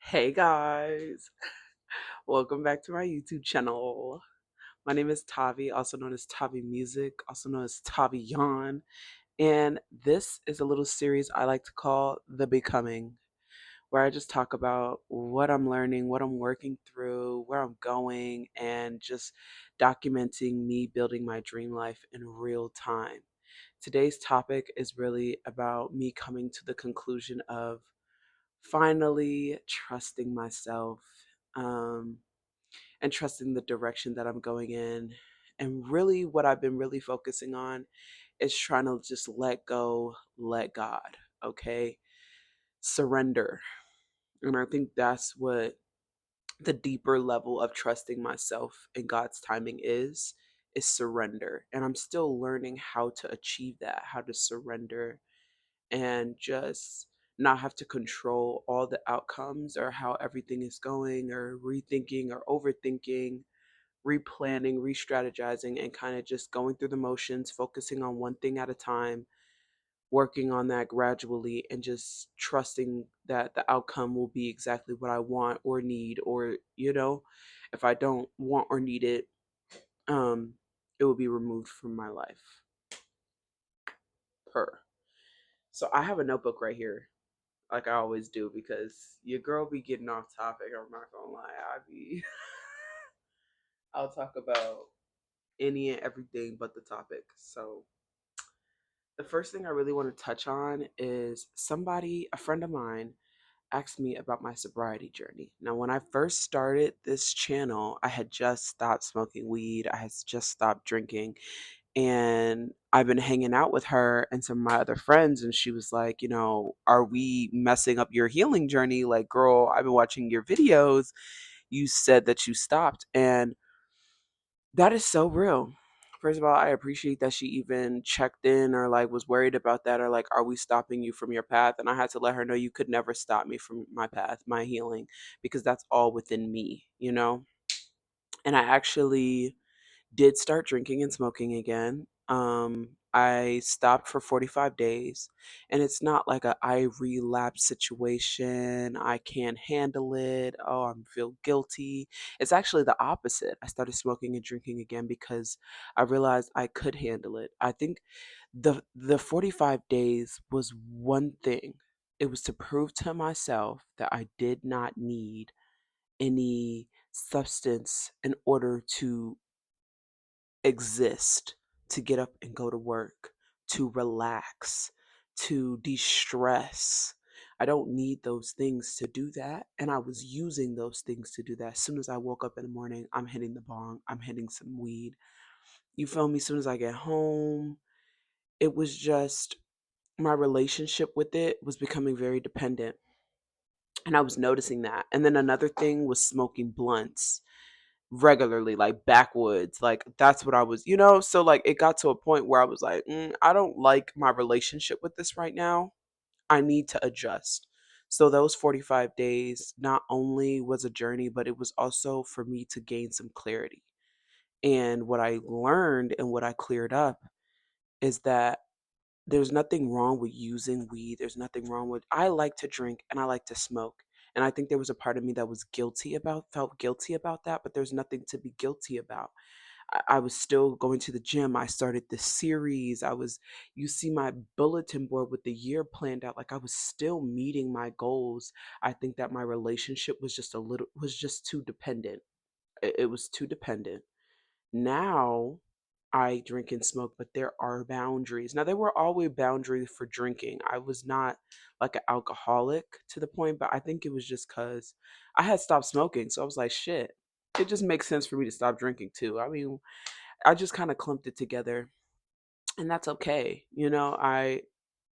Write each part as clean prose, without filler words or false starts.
Hey guys, welcome back to my YouTube channel. My name is Tavi, also known as Tavi Music, also known as Tavi Yan, and this is a little series I like to call The Becoming, where I just talk about what I'm learning, what I'm working through, where I'm going, and just documenting me building my dream life in real time. Today's topic is really about me coming to the conclusion of finally trusting myself, um, and trusting the direction that I'm going in. And really, what I've been really focusing on is trying to just let go, let God, okay? Surrender. And I think that's what the deeper level of trusting myself and God's timing is surrender. And I'm still learning how to achieve that, how to surrender and just not have to control all the outcomes or how everything is going or rethinking or overthinking, replanning, re-strategizing, and kind of just going through the motions, focusing on one thing at a time, working on that gradually, and just trusting that the outcome will be exactly what I want or need, or if I don't want or need it, um it will be removed from my life. Per So I have a notebook right here, like I always do, because your girl be getting off topic. I'm not gonna lie, I'll talk about any and everything but the topic. So the first thing I really want to touch on is a friend of mine, asked me about my sobriety journey. Now, when I first started this channel, I had just stopped smoking weed. I had just stopped drinking, and I've been hanging out with her and some of my other friends, and she was like, are we messing up your healing journey? Like, girl, I've been watching your videos. You said that you stopped, and that is so real. First of all, I appreciate that she even checked in or like was worried about that, or like, are we stopping you from your path? And I had to let her know you could never stop me from my path, my healing, because that's all within me. And I actually did start drinking and smoking again. I stopped for 45 days, and it's not like a I relapse situation. I can't handle it. Oh, I feel guilty. It's actually the opposite. I started smoking and drinking again because I realized I could handle it. I think the 45 days was one thing. It was to prove to myself that I did not need any substance in order to exist, to get up and go to work, to relax, to de stress. I don't need those things to do that. And I was using those things to do that. As soon as I woke up in the morning, I'm hitting the bong, I'm hitting some weed. You feel me? As soon as I get home, it was just my relationship with it was becoming very dependent. And I was noticing that. And then another thing was smoking blunts regularly, like backwoods. Like that's what I was. So like it got to a point where I was like, I don't like my relationship with this right now. I need to adjust. So those 45 days not only was a journey, but it was also for me to gain some clarity. And what I learned and what I cleared up is that there's nothing wrong with using weed. There's nothing wrong with I like to drink and I like to smoke. And I think there was a part of me that was felt guilty about that, but there's nothing to be guilty about. I was still going to the gym. I started this series. You see my bulletin board with the year planned out. Like I was still meeting my goals. I think that my relationship was just too dependent. It was too dependent. Now I drink and smoke, but there are boundaries. Now, there were always boundaries for drinking. I was not like an alcoholic to the point, but I think it was just because I had stopped smoking. So I was like, shit, it just makes sense for me to stop drinking too. I mean, I just kind of clumped it together, and that's okay. I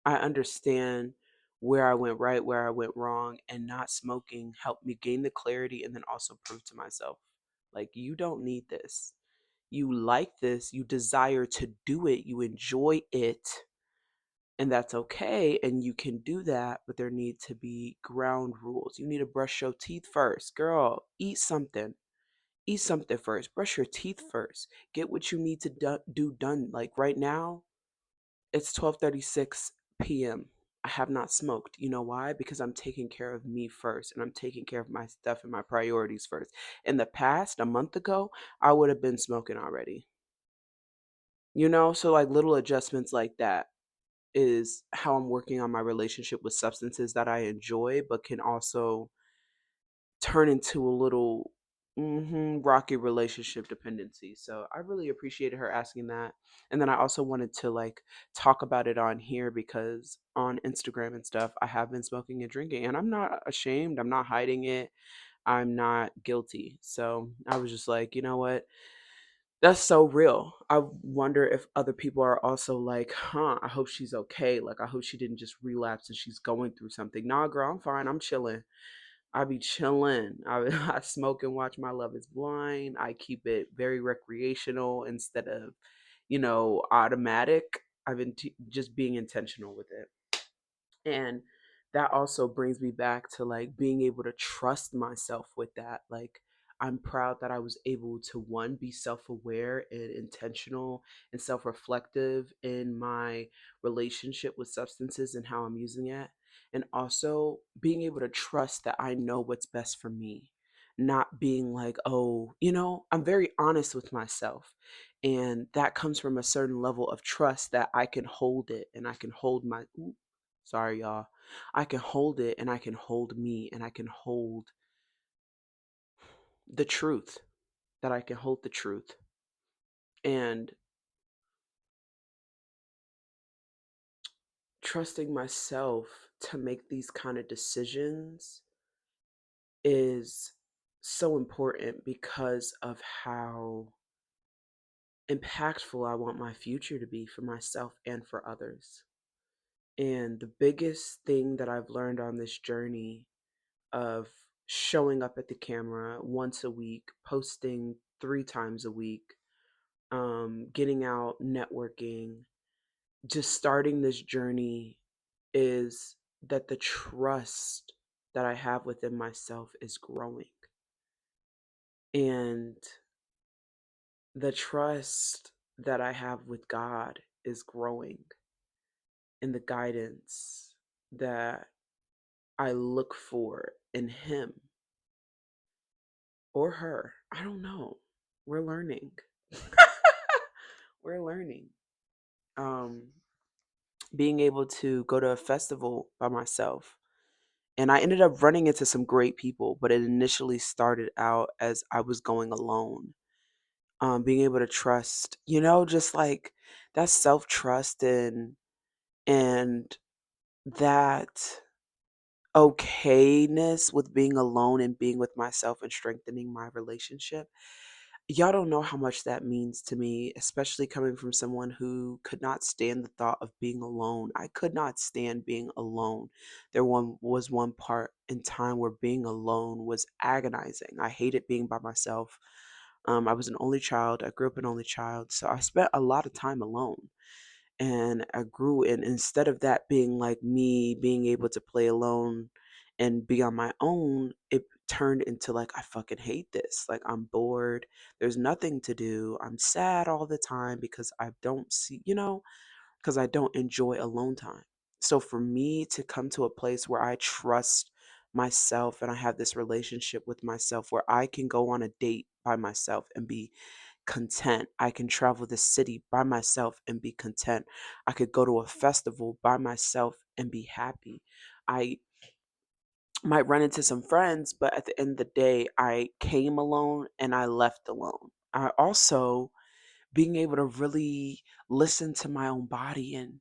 understand where I went right, where I went wrong, and not smoking helped me gain the clarity and then also prove to myself, like, you don't need this. You like this, you desire to do it, you enjoy it, and that's okay. And you can do that, but there need to be ground rules. You need to brush your teeth first. Girl, eat something. Eat something first. Brush your teeth first. Get what you need to do done. Like right now, it's 12:36 p.m. I have not smoked. You know why? Because I'm taking care of me first and I'm taking care of my stuff and my priorities first. In the past, a month ago, I would have been smoking already. So like little adjustments like that is how I'm working on my relationship with substances that I enjoy, but can also turn into a little rocky relationship dependency. So I really appreciated her asking that. And then I also wanted to like talk about it on here because on Instagram and stuff, I have been smoking and drinking and I'm not ashamed. I'm not hiding it. I'm not guilty. So I was just like, you know what? That's so real. I wonder if other people are also like, huh, I hope she's okay. Like, I hope she didn't just relapse and she's going through something. Nah, girl, I'm fine. I'm chilling. I be chilling. I smoke and watch My Love Is Blind. I keep it very recreational instead of, automatic. I've been just being intentional with it. And that also brings me back to like being able to trust myself with that. Like, I'm proud that I was able to one, be self aware and intentional and self reflective in my relationship with substances and how I'm using it. And also being able to trust that I know what's best for me. Not being like, oh, I'm very honest with myself. And that comes from a certain level of trust that I can hold it and I can hold my, sorry, y'all. I can hold it and I can hold me and I can hold the truth, that I can hold the truth. And trusting myself to make these kind of decisions is so important because of how impactful I want my future to be for myself and for others. And the biggest thing that I've learned on this journey of showing up at the camera once a week, posting 3 times a week, getting out, networking, just starting this journey is that the trust that I have within myself is growing. And the trust that I have with God is growing in the guidance that I look for in Him or her. I don't know. We're learning. We're learning. Um, Being able to go to a festival by myself. And I ended up running into some great people, but it initially started out as I was going alone. Being able to trust, just like that self trust and that okayness with being alone and being with myself and strengthening my relationship. Y'all don't know how much that means to me, especially coming from someone who could not stand the thought of being alone. I could not stand being alone. Was one part in time where being alone was agonizing. I hated being by myself. I was an only child. I grew up an only child, so I spent a lot of time alone. And I grew, and instead of that being like me being able to play alone and be on my own, it turned into like, I fucking hate this. Like, I'm bored. There's nothing to do. I'm sad all the time because I don't see, because I don't enjoy alone time. So for me to come to a place where I trust myself and I have this relationship with myself where I can go on a date by myself and be content. I can travel the city by myself and be content. I could go to a festival by myself and be happy. I might run into some friends, but at the end of the day, I came alone and I left alone. I also being able to really listen to my own body and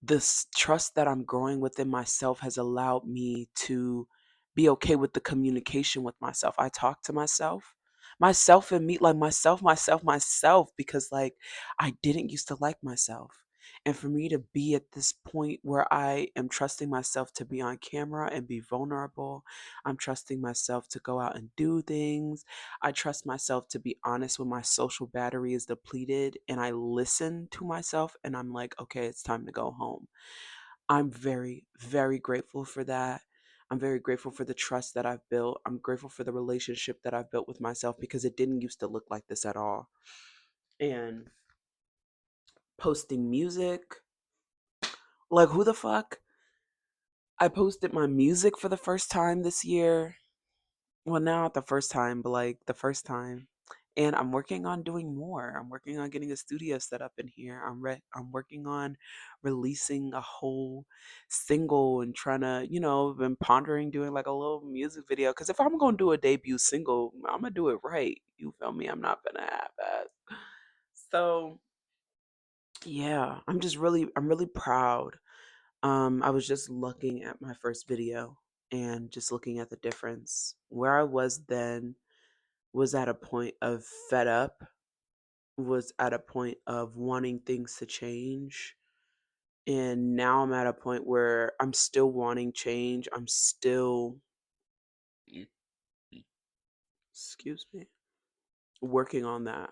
this trust that I'm growing within myself has allowed me to be okay with the communication with myself. I talk to myself and me, like myself, because like I didn't used to like myself. And for me to be at this point where I am trusting myself to be on camera and be vulnerable, I'm trusting myself to go out and do things. I trust myself to be honest when my social battery is depleted and I listen to myself and I'm like, okay, it's time to go home. I'm very, very grateful for that. I'm very grateful for the trust that I've built. I'm grateful for the relationship that I've built with myself because it didn't used to look like this at all. And posting music, like who the fuck? I posted my music for the first time this year. Well, now not the first time, but like the first time. And I'm working on doing more. I'm working on getting a studio set up in here. I'm working on releasing a whole single and trying to, been pondering doing like a little music video. Cause if I'm gonna do a debut single, I'm gonna do it right. You feel me? I'm not gonna have that. So yeah, I'm really proud. I was just looking at my first video and just looking at the difference. Where I was then was at a point of fed up, was at a point of wanting things to change. And now I'm at a point where I'm still wanting change. I'm still, excuse me, working on that.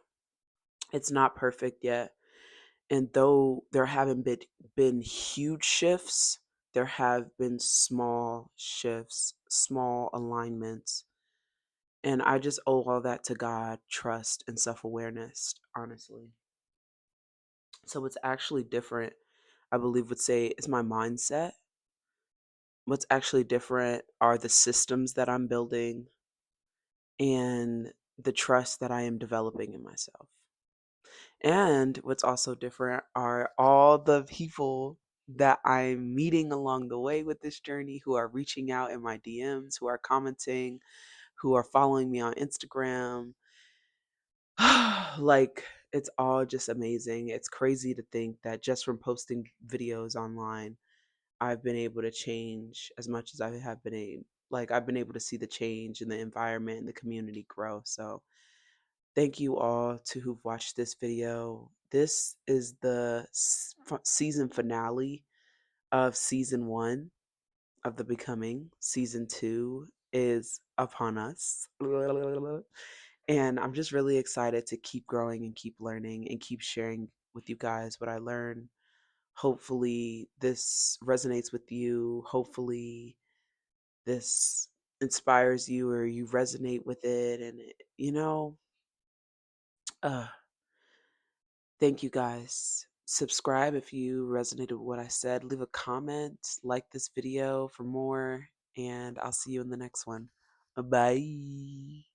It's not perfect yet. And though there haven't been huge shifts, there have been small shifts, small alignments. And I just owe all that to God, trust, and self awareness, honestly. So what's actually different, I believe, would say, is my mindset. What's actually different are the systems that I'm building and the trust that I am developing in myself. And what's also different are all the people that I'm meeting along the way with this journey who are reaching out in my DMs, who are commenting, who are following me on Instagram. Like, it's all just amazing. It's crazy to think that just from posting videos online, I've been able to change as much as I have been able. Like, I've been able to see the change in the environment and the community grow. So, thank you all to who've watched this video. This is the season finale of season 1 of The Becoming. Season 2 is upon us. And I'm just really excited to keep growing and keep learning and keep sharing with you guys what I learn. Hopefully, this resonates with you. Hopefully, this inspires you or you resonate with it. And, uh, thank you guys. Subscribe if you resonated with what I said. Leave a comment, like this video for more, and I'll see you in the next one. Bye.